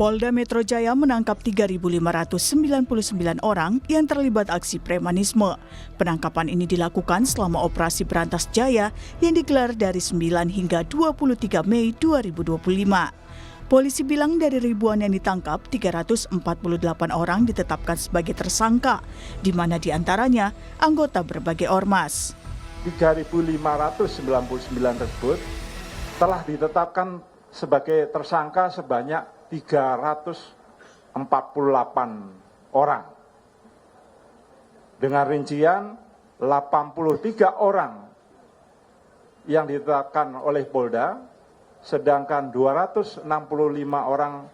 Polda Metro Jaya menangkap 3.599 orang yang terlibat aksi premanisme. Penangkapan ini dilakukan selama operasi Berantas Jaya yang digelar dari 9 hingga 23 Mei 2025. Polisi bilang dari ribuan yang ditangkap, 348 orang ditetapkan sebagai tersangka, di mana diantaranya anggota berbagai ormas. 3.599 tersebut telah ditetapkan sebagai tersangka sebanyak 348 orang. Dengan rincian 83 orang yang ditetapkan oleh Polda, sedangkan 265 orang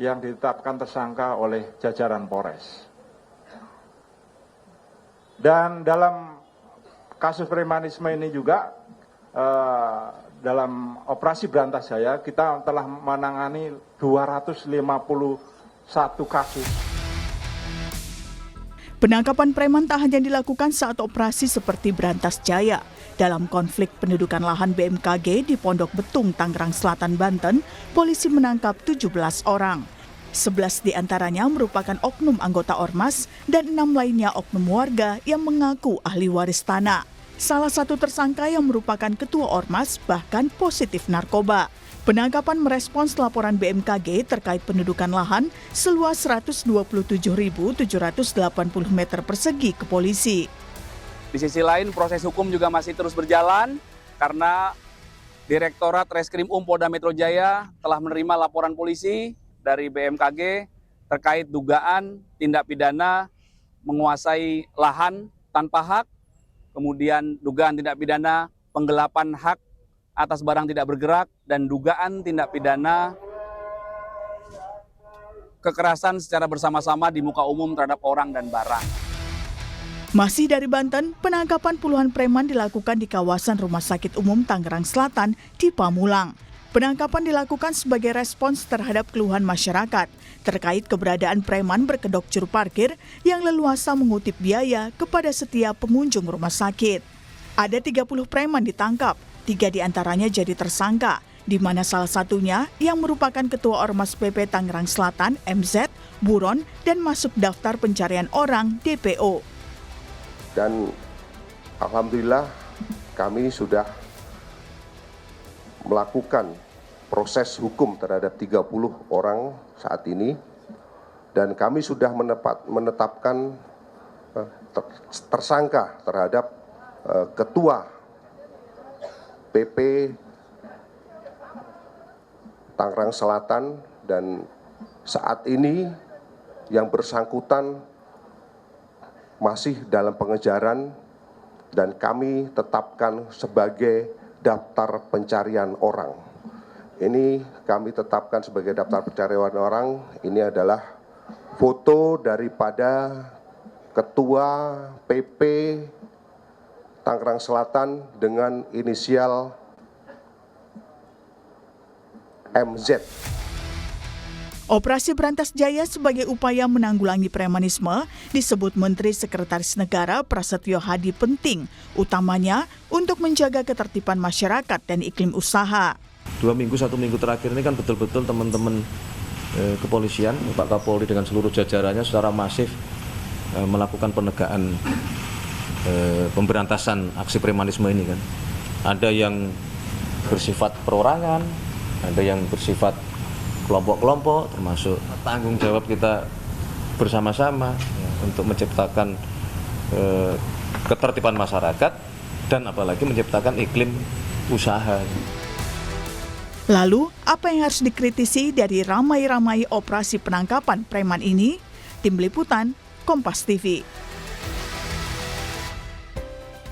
yang ditetapkan tersangka oleh jajaran Polres. Dan dalam kasus premanisme ini juga, dalam operasi Berantas Jaya, kita telah menangani 251 kasus. Penangkapan preman tak hanya dilakukan saat operasi seperti Berantas Jaya. Dalam konflik pendudukan lahan BMKG di Pondok Betung, Tangerang Selatan, Banten, polisi menangkap 17 orang. 11 diantaranya merupakan oknum anggota ormas dan 6 lainnya oknum warga yang mengaku ahli waris tanah. Salah satu tersangka yang merupakan ketua ormas bahkan positif narkoba. Penangkapan merespons laporan BMKG terkait pendudukan lahan seluas 127.780 meter persegi ke polisi. Di sisi lain, proses hukum juga masih terus berjalan karena Direktorat Reskrim Polda Metro Jaya telah menerima laporan polisi dari BMKG terkait dugaan tindak pidana menguasai lahan tanpa hak, kemudian dugaan tindak pidana penggelapan hak atas barang tidak bergerak, dan dugaan tindak pidana kekerasan secara bersama-sama di muka umum terhadap orang dan barang. Masih dari Banten, penangkapan puluhan preman dilakukan di kawasan Rumah Sakit Umum Tangerang Selatan di Pamulang. Penangkapan dilakukan sebagai respons terhadap keluhan masyarakat terkait keberadaan preman berkedok juru parkir yang leluasa mengutip biaya kepada setiap pengunjung rumah sakit. Ada 30 preman ditangkap, 3 diantaranya jadi tersangka, di mana salah satunya yang merupakan Ketua Ormas PP Tangerang Selatan, MZ, buron, dan masuk daftar pencarian orang DPO. Dan alhamdulillah kami sudah melakukan proses hukum terhadap 30 orang saat ini, dan kami sudah menetapkan tersangka terhadap Ketua PP Tangerang Selatan, dan saat ini yang bersangkutan masih dalam pengejaran dan kami tetapkan sebagai daftar pencarian orang. Ini kami tetapkan sebagai daftar pencarian orang. Ini adalah foto daripada Ketua PP Tangerang Selatan dengan inisial MZ. Operasi Berantas Jaya sebagai upaya menanggulangi premanisme disebut Menteri Sekretaris Negara Prasetyo Hadi penting, utamanya untuk menjaga ketertiban masyarakat dan iklim usaha. 1 minggu terakhir ini kan betul-betul teman-teman kepolisian, Pak Kapolri dengan seluruh jajarannya secara masif melakukan penegakan pemberantasan aksi premanisme ini kan. Ada yang bersifat perorangan, ada yang bersifat kelompok-kelompok, termasuk tanggung jawab kita bersama-sama untuk menciptakan ketertiban masyarakat dan apalagi menciptakan iklim usaha. Lalu, apa yang harus dikritisi dari ramai-ramai operasi penangkapan preman ini? Tim Liputan, Kompas TV.